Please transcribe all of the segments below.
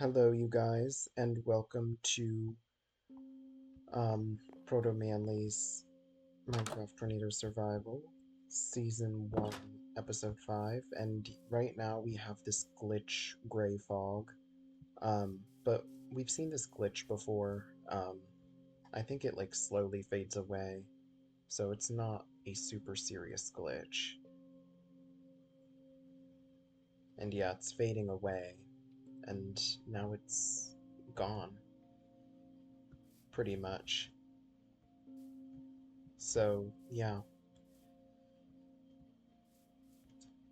Hello, you guys, and welcome to Proto Manly's Minecraft Tornado Survival, Season 1, Episode 5. And right now we have this glitch gray fog. But we've seen this glitch before. I think it like slowly fades away, so it's not a super serious glitch. And yeah, it's fading away, and now it's gone, pretty much. So, yeah.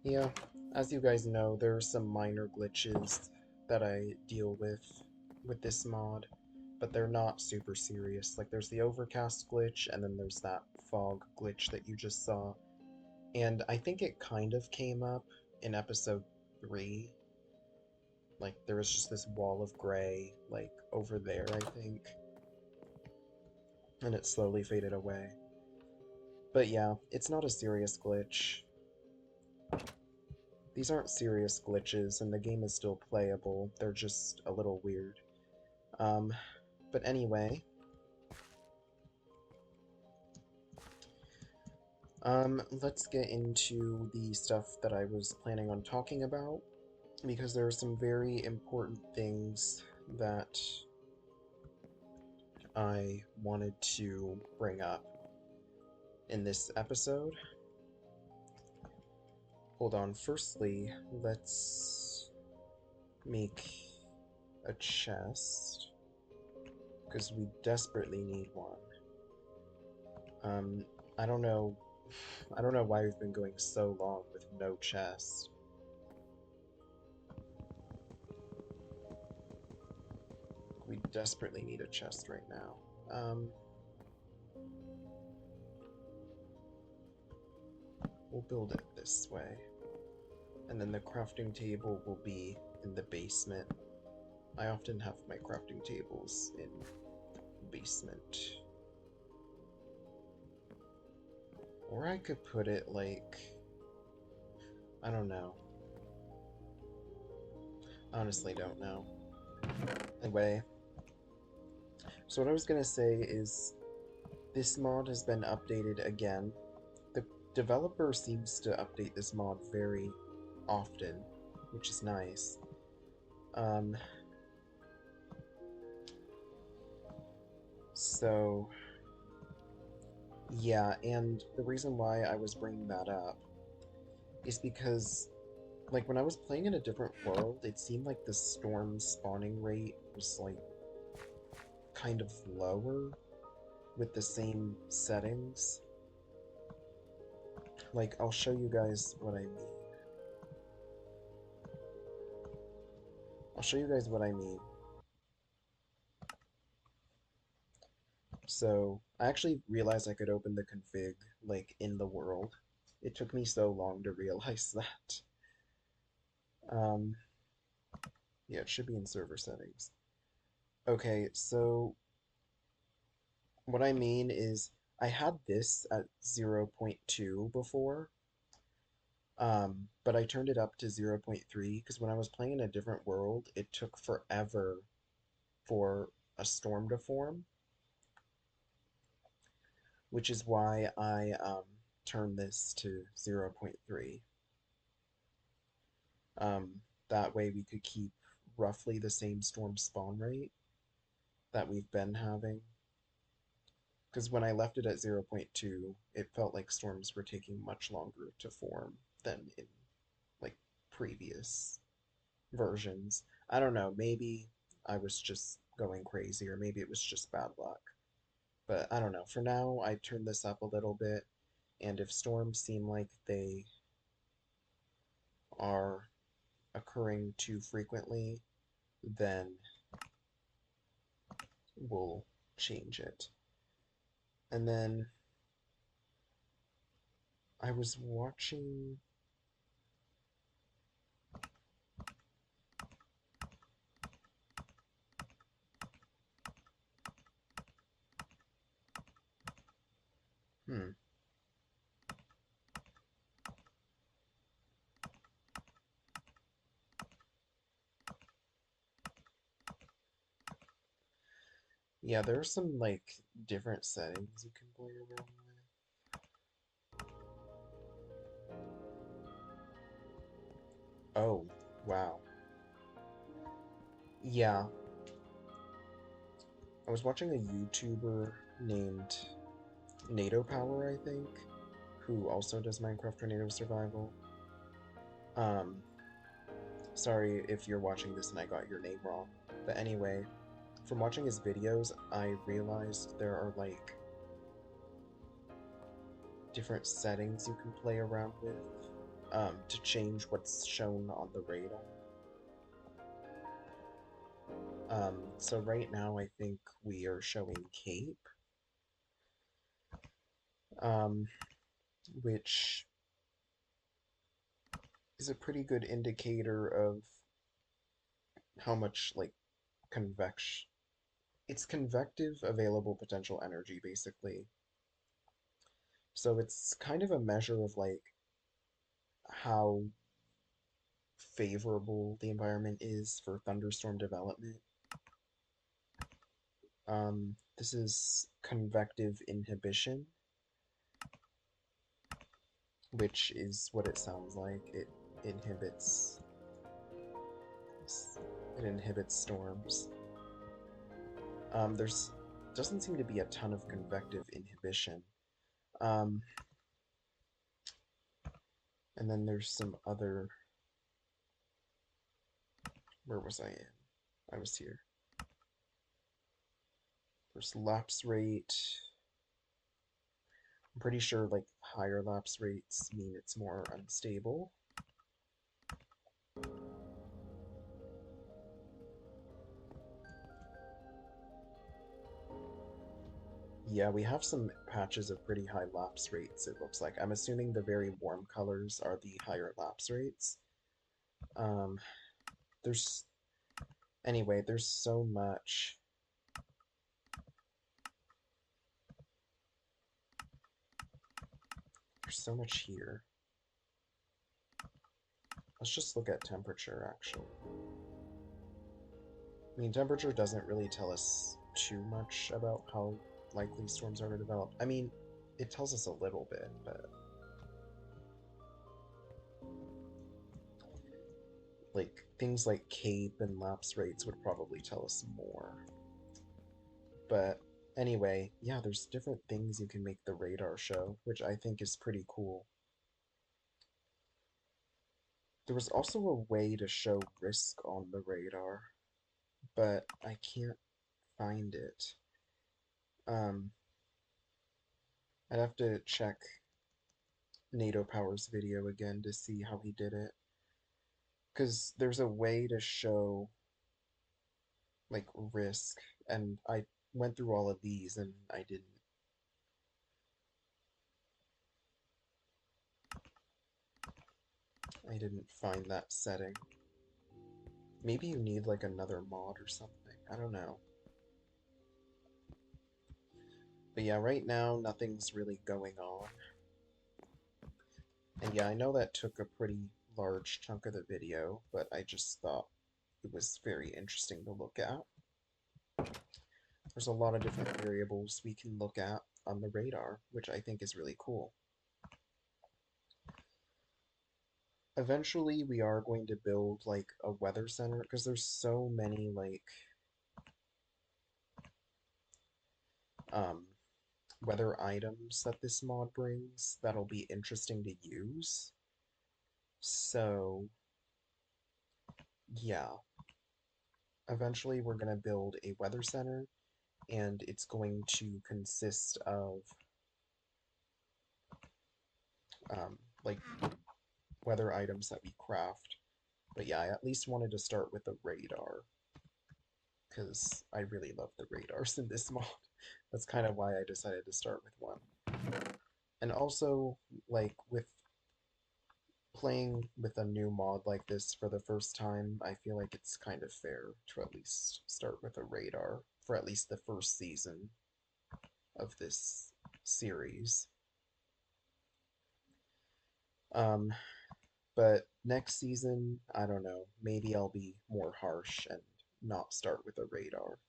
Yeah, as you guys know, there are some minor glitches that I deal with this mod, but they're not super serious. Like, there's the overcast glitch, and then there's that fog glitch that you just saw. And I think it kind of came up in episode 3. Like, there was just this wall of gray, like, over there, I think. And it slowly faded away. But yeah, it's not a serious glitch. These aren't serious glitches, and the game is still playable. They're just a little weird. Um, but anyway, let's get into the stuff that I was planning on talking about, because there are some very important things that I wanted to bring up in this episode. Hold on, firstly, let's make a chest, because we desperately need one. Um, I don't know. I don't know why we've been going so long with no chest. We desperately need a chest right now. We'll build it this way. And then the crafting table will be in the basement. I often have my crafting tables in the basement. Or I could put it like... I don't know. Honestly don't know. Anyway. So what I was gonna say is, this mod has been updated again. The developer seems to update this mod very often, which is nice. So, yeah, and the reason why I was bringing that up is because, like, when I was playing in a different world, it seemed like the storm spawning rate was, like, kind of lower with the same settings. Like, I'll show you guys what I mean. I'll show you guys what I mean. So, I actually realized I could open the config, like, in the world. It took me so long to realize that. Um, yeah, it should be in server settings. Okay, so what I mean is I had this at 0.2 before, but I turned it up to 0.3 because when I was playing in a different world, it took forever for a storm to form, which is why I turned this to 0.3. That way we could keep roughly the same storm spawn rate that we've been having. Because when I left it at 0.2, it felt like storms were taking much longer to form than in, like, previous versions. I don't know, maybe I was just going crazy, or maybe it was just bad luck. But I don't know. For now, I turned this up a little bit, and if storms seem like they are occurring too frequently, then we'll change it. And then I was watching... Hmm. Yeah, there are some like different settings you can play around with. Oh, wow. Yeah, I was watching a YouTuber named NATO Power, I think, who also does Minecraft Tornado Survival. Um, Sorry if you're watching this and I got your name wrong. But anyway, from watching his videos, I realized there are like different settings you can play around with to change what's shown on the radar. So right now I think we are showing Cape, um, which is a pretty good indicator of how much like convection. It's convective available potential energy, basically. So it's kind of a measure of like how favorable the environment is for thunderstorm development. This is convective inhibition, which is what it sounds like. Inhibits it inhibits storms. There's doesn't seem to be a ton of convective inhibition. Um, and then there's some other. Where was I in? I was here. There's lapse rate. I'm pretty sure like higher lapse rates mean it's more unstable. Yeah, we have some patches of pretty high lapse rates, it looks like. I'm assuming the very warm colors are the higher lapse rates. Um, there's... Anyway, there's so much. There's so much here. Let's just look at temperature, actually. I mean, temperature doesn't really tell us too much about how likely storms are to develop. I mean, it tells us a little bit, but... Like, things like CAPE and lapse rates would probably tell us more. But anyway, yeah, there's different things you can make the radar show, which I think is pretty cool. There was also a way to show risk on the radar, but I can't find it. Um, I'd have to check NATO Power's video again to see how he did it. Because there's a way to show, like, risk, and I went through all of these and I didn't find that setting. Maybe you need, like, another mod or something. I don't know. But yeah, right now, nothing's really going on. And yeah, I know that took a pretty large chunk of the video, but I just thought it was very interesting to look at. There's a lot of different variables we can look at on the radar, which I think is really cool. Eventually, we are going to build, like, a weather center, because there's so many, like, um, weather items that this mod brings that'll be interesting to use. So, yeah. Eventually, we're going to build a weather center, and it's going to consist of like weather items that we craft. But yeah, I at least wanted to start with the radar because I really love the radars in this mod. That's kind of why I decided to start with one. And also, like, with playing with a new mod like this for the first time, I feel like it's kind of fair to at least start with a radar for at least the first season of this series. Um, but next season, I don't know, maybe I'll be more harsh and not start with a radar.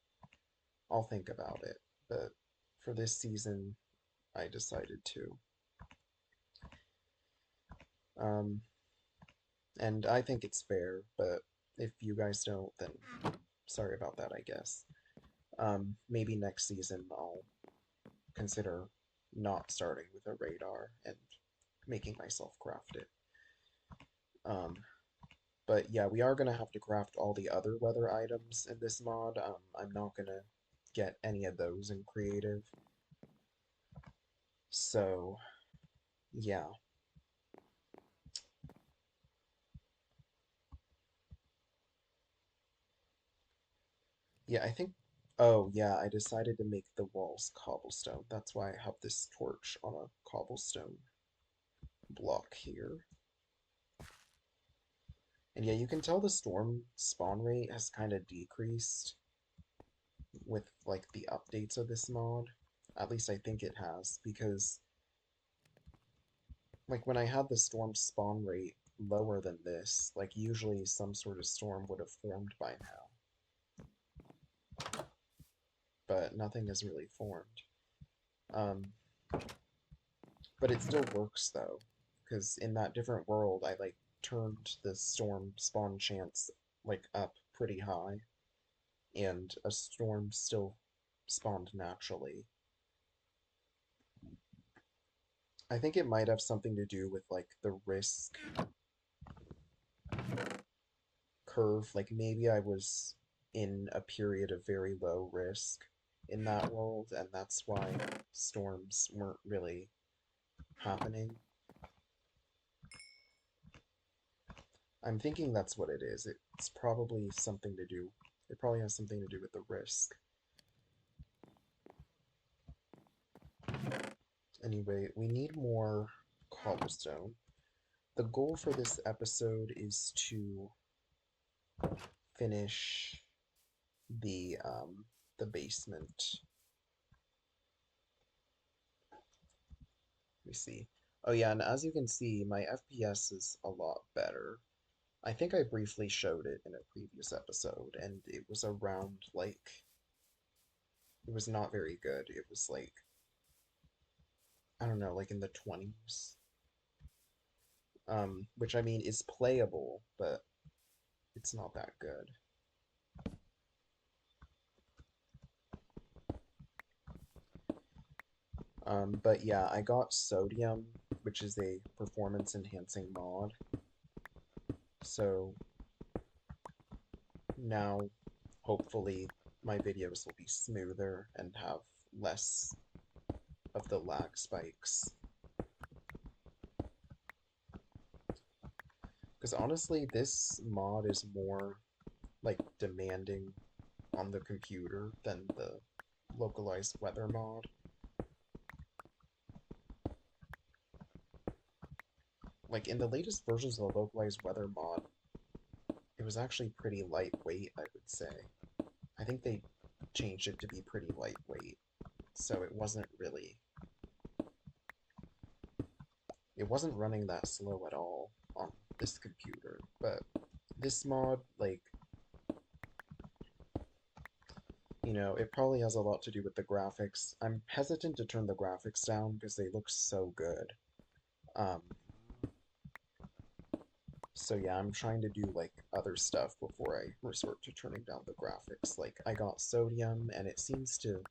I'll think about it. But for this season, I decided to. Um, and I think it's fair, but if you guys don't, then sorry about that, I guess. Maybe next season I'll consider not starting with a radar and making myself craft it. Um, but yeah, we are gonna have to craft all the other weather items in this mod. I'm not gonna get any of those in creative. So, yeah. Yeah, I think. Oh, yeah, I decided to make the walls cobblestone. That's why I have this torch on a cobblestone block here. And yeah, you can tell the storm spawn rate has kind of decreased with like the updates of this mod. At least I think it has, because like when I had the storm spawn rate lower than this, like usually some sort of storm would have formed by now, but nothing has really formed. Um, but it still works though, because in that different world, I like turned the storm spawn chance like up pretty high, and a storm still spawned naturally. I think it might have something to do with like the risk curve. Like maybe I was in a period of very low risk in that world, and that's why storms weren't really happening. I'm thinking that's what it is. It's probably something to do. It probably has something to do with the risk. Anyway, we need more cobblestone. The goal for this episode is to finish the basement. Let me see. Oh yeah, and as you can see, my FPS is a lot better. I think I briefly showed it in a previous episode, and it was around like it was not very good. It was like I don't know, like in the 20s. Which I mean is playable, but it's not that good. But yeah, I got sodium, which is a performance enhancing mod. So now, hopefully, my videos will be smoother and have less of the lag spikes. Because honestly, this mod is more like demanding on the computer than the localized weather mod. Like in the latest versions of the localized weather mod, it was actually pretty lightweight, I would say. I think they changed it to be pretty lightweight, so it wasn't running that slow at all on this computer. But this mod, like, you know, it probably has a lot to do with the graphics. I'm hesitant to turn the graphics down because they look so good. Um, so yeah, I'm trying to do like other stuff before I resort to turning down the graphics. Like I got sodium and it seems to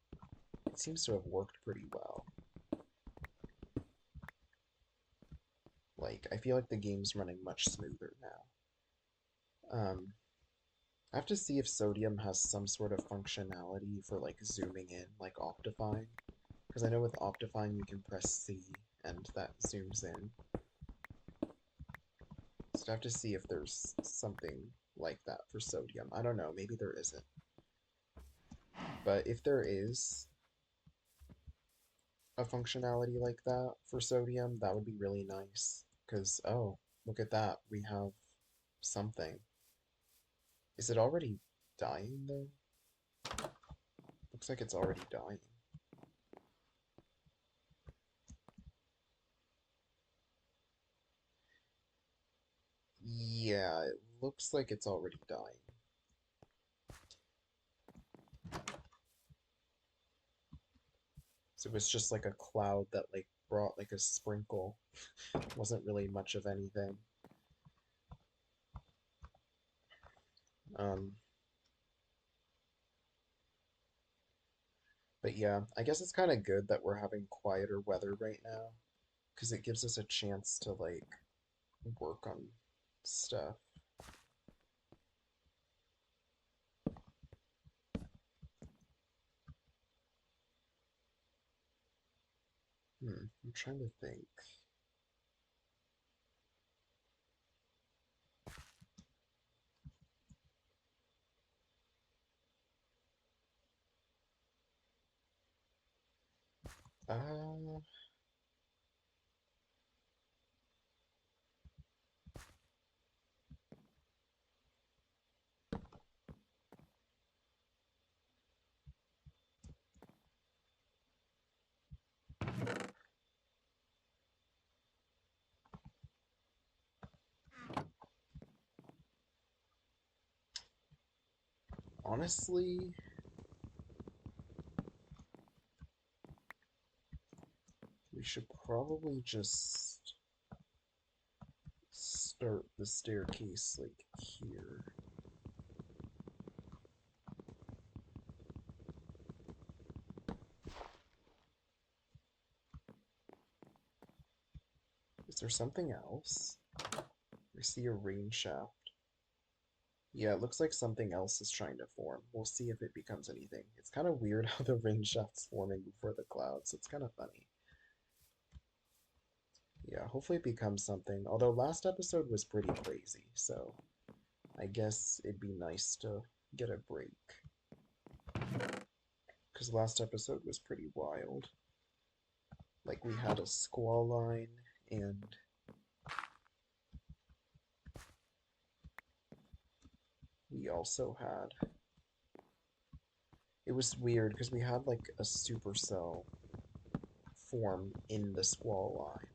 have worked pretty well. Like I feel like the game's running much smoother now. I have to see if sodium has some sort of functionality for like zooming in, like optifying. Because I know with optifying you can press C and that zooms in. So I have to see if there's something like that for sodium. I don't know, maybe there isn't. But if there is a functionality like that for sodium, that would be really nice. Because, oh, look at that, we have something. Is it already dying though? Looks like it's already dying. Yeah, it looks like it's already dying. So it was just like a cloud that like brought like a sprinkle. Wasn't really much of anything. Um, but yeah, I guess it's kind of good that we're having quieter weather right now because it gives us a chance to like work on stuff. I'm trying to think. Uh, Honestly, we should probably just start the staircase like here. Is there something else? I see a rain shaft. Yeah, it looks like something else is trying to form. We'll see if it becomes anything. It's kind of weird how the rain shaft's forming before the clouds. It's kind of funny. Yeah, hopefully it becomes something. Although last episode was pretty crazy, so I guess it'd be nice to get a break. Because last episode was pretty wild. Like we had a squall line and we also had it was weird because we had like a supercell form in the squall line.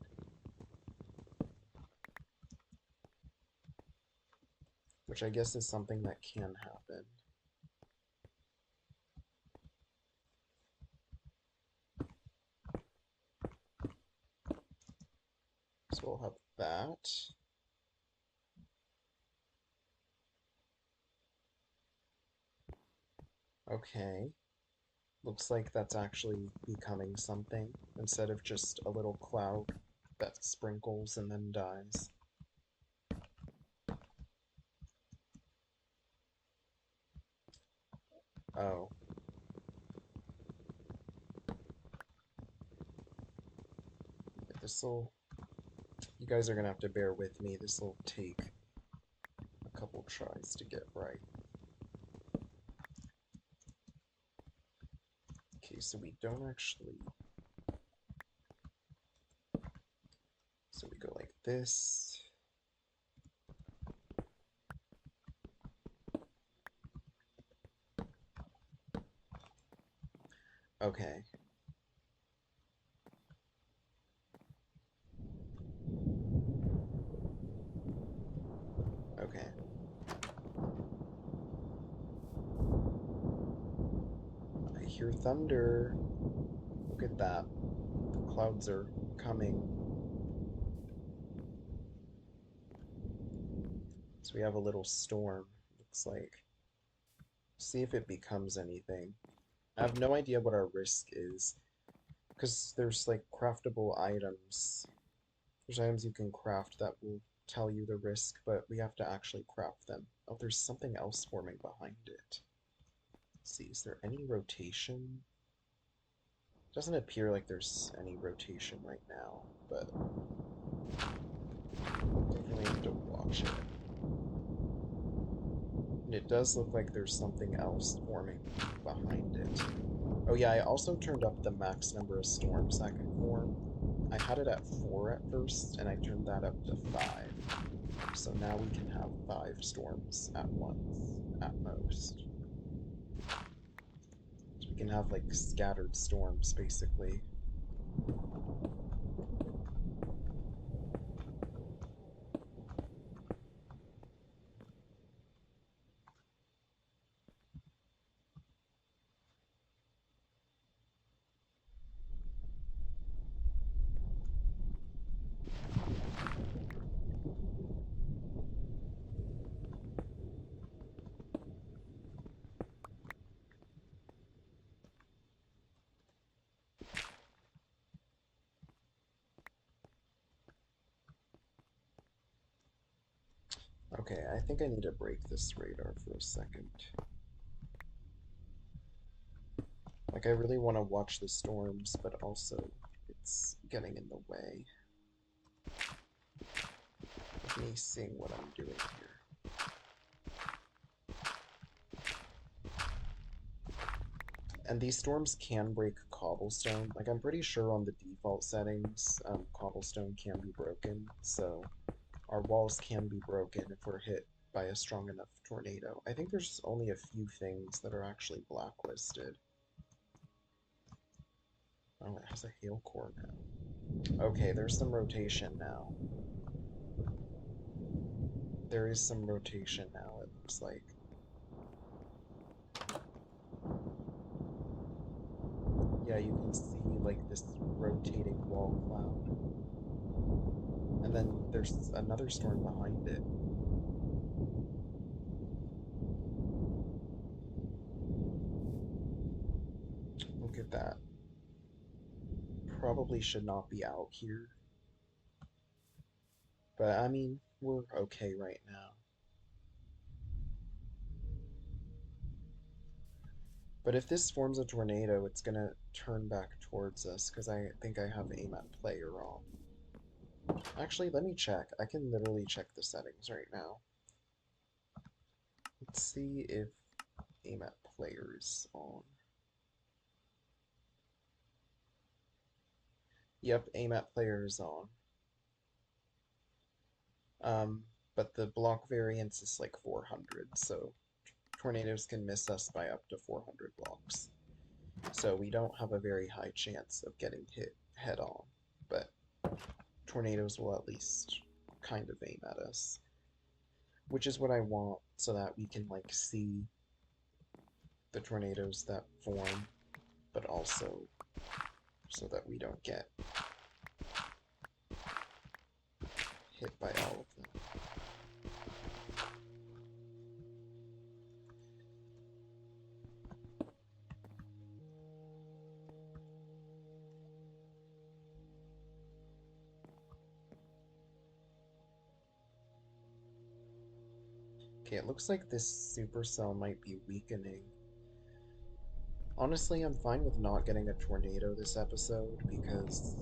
Which I guess is something that can happen. So we'll have that. Okay. Looks like that's actually becoming something instead of just a little cloud that sprinkles and then dies. Oh. This'll... You guys are gonna have to bear with me. This'll take a couple tries to get right. Okay, so we don't actually... So we go like this. Okay. Okay. I hear thunder. Look at that. The clouds are coming. So we have a little storm, looks like. See if it becomes anything. I have no idea what our risk is. Because there's like craftable items. There's items you can craft that will tell you the risk, but we have to actually craft them. Oh, there's something else forming behind it. Let's see, is there any rotation? Doesn't appear like there's any rotation right now, but definitely have to watch it. And it does look like there's something else forming behind it. Oh yeah, I also turned up the max number of storms that can form. I had it at 4 at first, and I turned that up to 5. So now we can have 5 storms at once, at most. So we can have like scattered storms, basically. Okay, I think I need to break this radar for a second. Like, I really want to watch the storms, but also it's getting in the way of me seeing what I'm doing here. And these storms can break cobblestone. Like, I'm pretty sure on the default settings, cobblestone can be broken, so our walls can be broken if we're hit by a strong enough tornado. I think there's only a few things that are actually blacklisted. Oh, it has a hail core now. Okay, there's some rotation now. There is some rotation now, it looks like. Yeah, you can see like this rotating wall cloud. And then there's another storm behind it. Look at that. Probably should not be out here. But I mean, we're okay right now. But if this forms a tornado, it's gonna turn back towards us because I think I have aim at player on. Actually, let me check. I can literally check the settings right now. Let's see if aim at player is on. Yep, aim at player is on. Um, but the block variance is like 400, so tornadoes can miss us by up to 400 blocks. So we don't have a very high chance of getting hit head on, but tornadoes will at least kind of aim at us. Which is what I want, so that we can like see the tornadoes that form, but also so that we don't get hit by all of them. Okay, it looks like this supercell might be weakening. Honestly, I'm fine with not getting a tornado this episode because,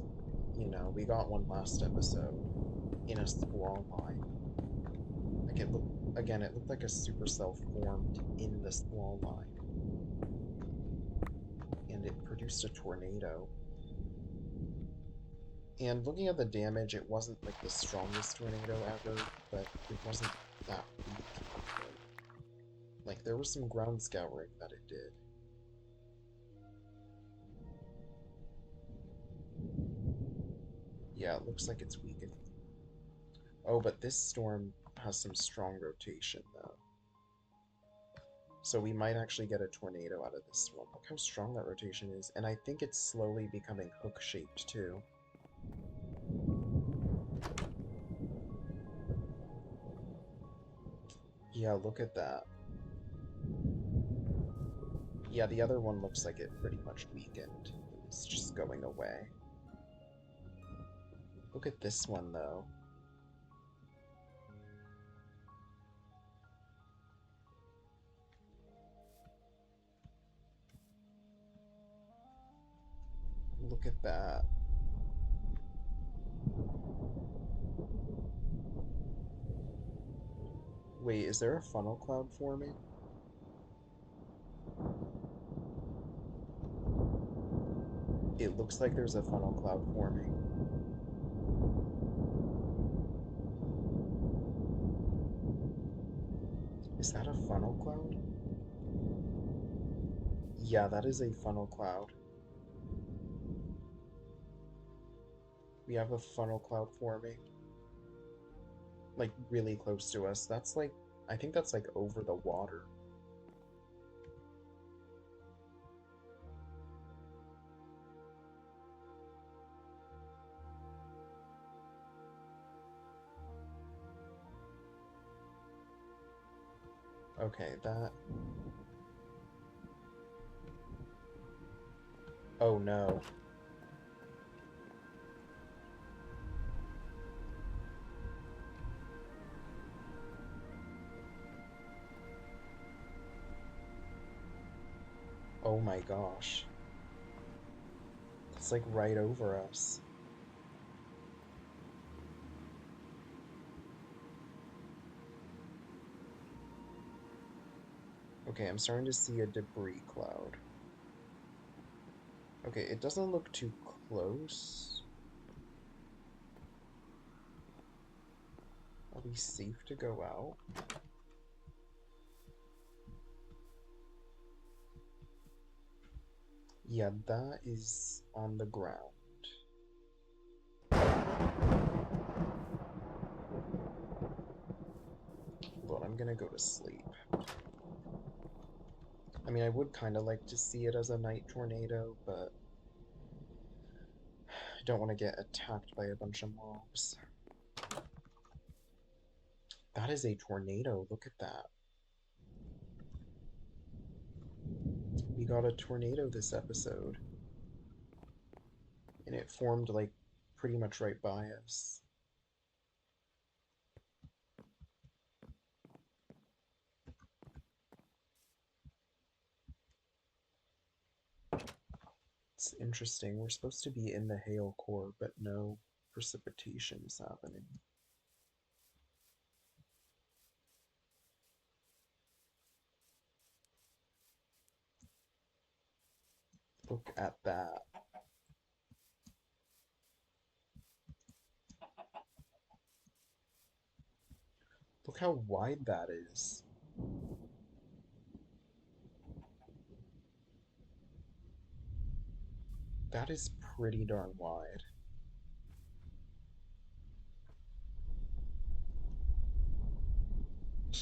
you know, we got one last episode in a squall line. Like it looked, again, it looked like a supercell formed in the squall line. And it produced a tornado. And looking at the damage, it wasn't like the strongest tornado ever, but it wasn't that weak either. Like, there was some ground scouring that it did. Yeah, it looks like it's weakening. Oh, but this storm has some strong rotation, though. So we might actually get a tornado out of this one. Look how strong that rotation is. And I think it's slowly becoming hook-shaped, too. Yeah, look at that. Yeah, the other one looks like it pretty much weakened. It's just going away. Look at this one, though. Look at that. Wait, is there a funnel cloud forming? It looks like there's a funnel cloud forming. Is that a funnel cloud? Yeah, that is a funnel cloud. We have a funnel cloud forming. Like, really close to us. That's like, I think that's like over the water. Okay, that... Oh no. Oh my gosh. It's like right over us. Okay, I'm starting to see a debris cloud. Okay, it doesn't look too close. Are we safe to go out? Yeah, that is on the ground. But I'm gonna go to sleep. I mean, I would kind of like to see it as a night tornado, but I don't want to get attacked by a bunch of mobs. That is a tornado. Look at that. We got a tornado this episode, and it formed like pretty much right by us. It's interesting. We're supposed to be in the hail core, but no precipitation is happening. Look at that. Look how wide that is. That is pretty darn wide.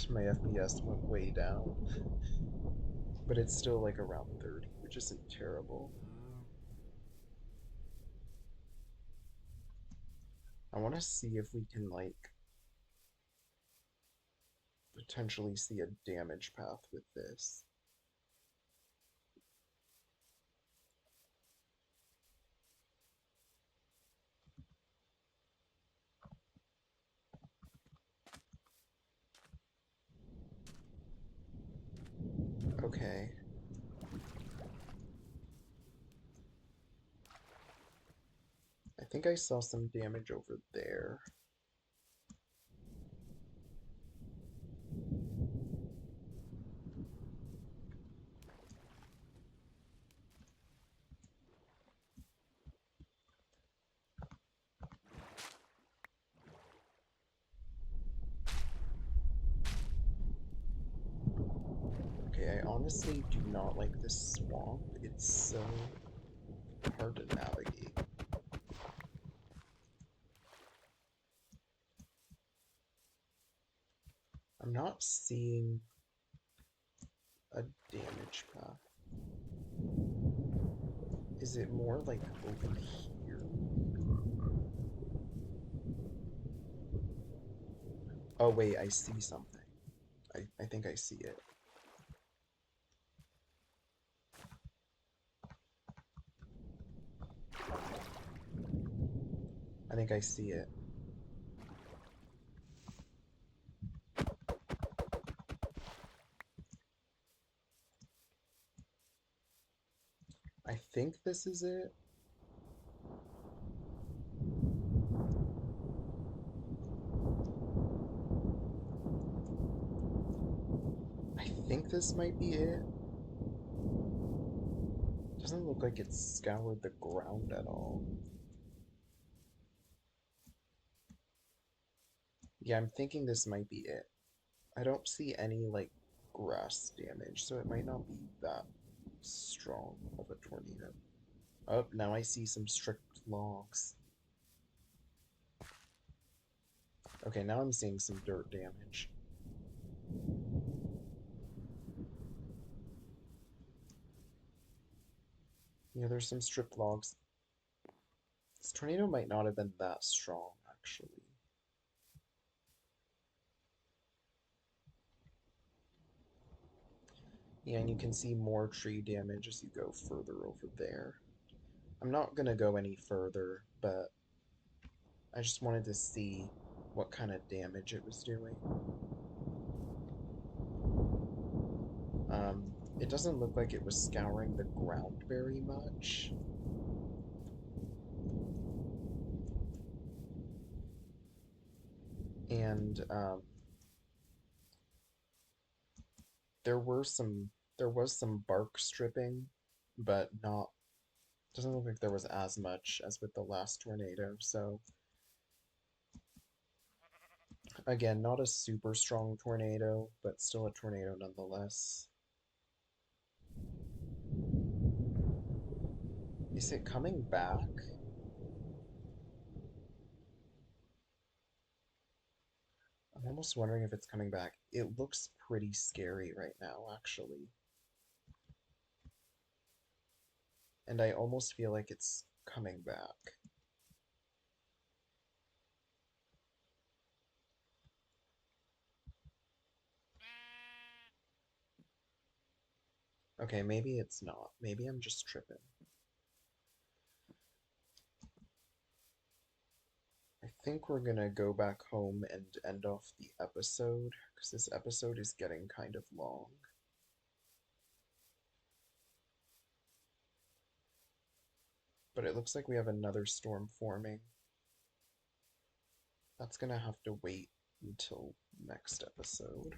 My FPS went way down, but it's still like around 30, which isn't terrible. I want to see if we can like potentially see a damage path with this. Okay. I think I saw some damage over there. Okay, I honestly do not like this swamp. It's so hard to navigate. I'm not seeing a damage path. Is it more like over here? Oh wait, I see something. I think I see it. I think I see it. I think this is it. I think this might be it. Doesn't look like it's scoured the ground at all. Yeah, I'm thinking this might be it. I don't see any, like, grass damage, so it might not be that strong of a tornado. Oh, now I see some strict logs. Okay, now I'm seeing some dirt damage. Yeah, there's some stripped logs. This tornado might not have been that strong, actually. Yeah, and you can see more tree damage as you go further over there. I'm not gonna go any further, but I just wanted to see what kind of damage it was doing. It doesn't look like it was scouring the ground very much. And there were some there was some bark stripping, but not doesn't look like there was as much as with the last tornado. So again, not a super strong tornado, but still a tornado nonetheless. Is it coming back? I'm almost wondering if it's coming back. It looks pretty scary right now, actually. And I almost feel like it's coming back. Okay, maybe it's not. Maybe I'm just tripping. I think we're gonna go back home and end off the episode, because this episode is getting kind of long. But it looks like we have another storm forming. That's gonna have to wait until next episode.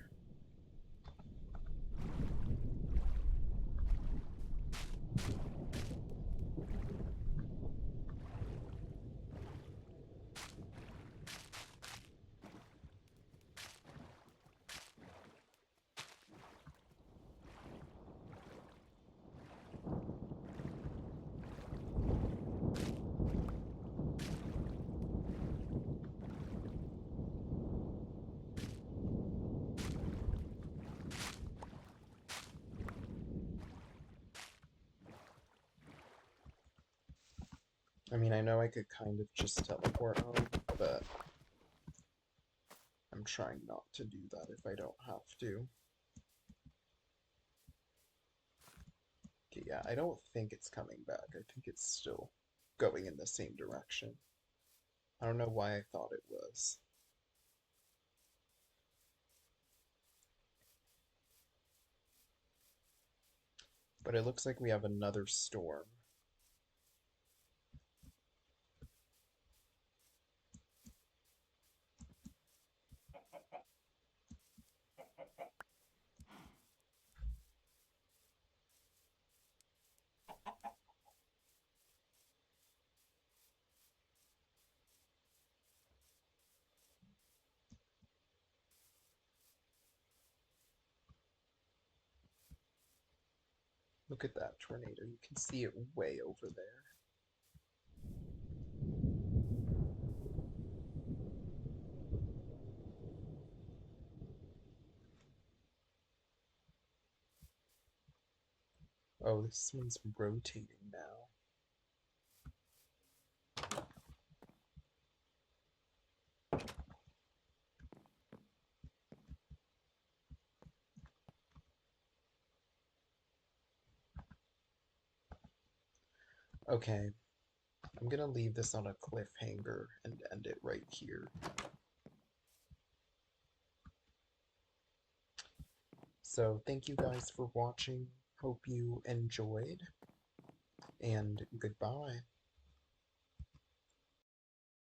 I mean, I know I could kind of just teleport home, but I'm trying not to do that if I don't have to. Okay, yeah, I don't think it's coming back. I think it's still going in the same direction. I don't know why I thought it was. But it looks like we have another storm. Look at that tornado. You can see it way over there. Oh, this one's rotating now. Okay, I'm gonna leave this on a cliffhanger and end it right here. So, thank you guys for watching. Hope you enjoyed, and goodbye.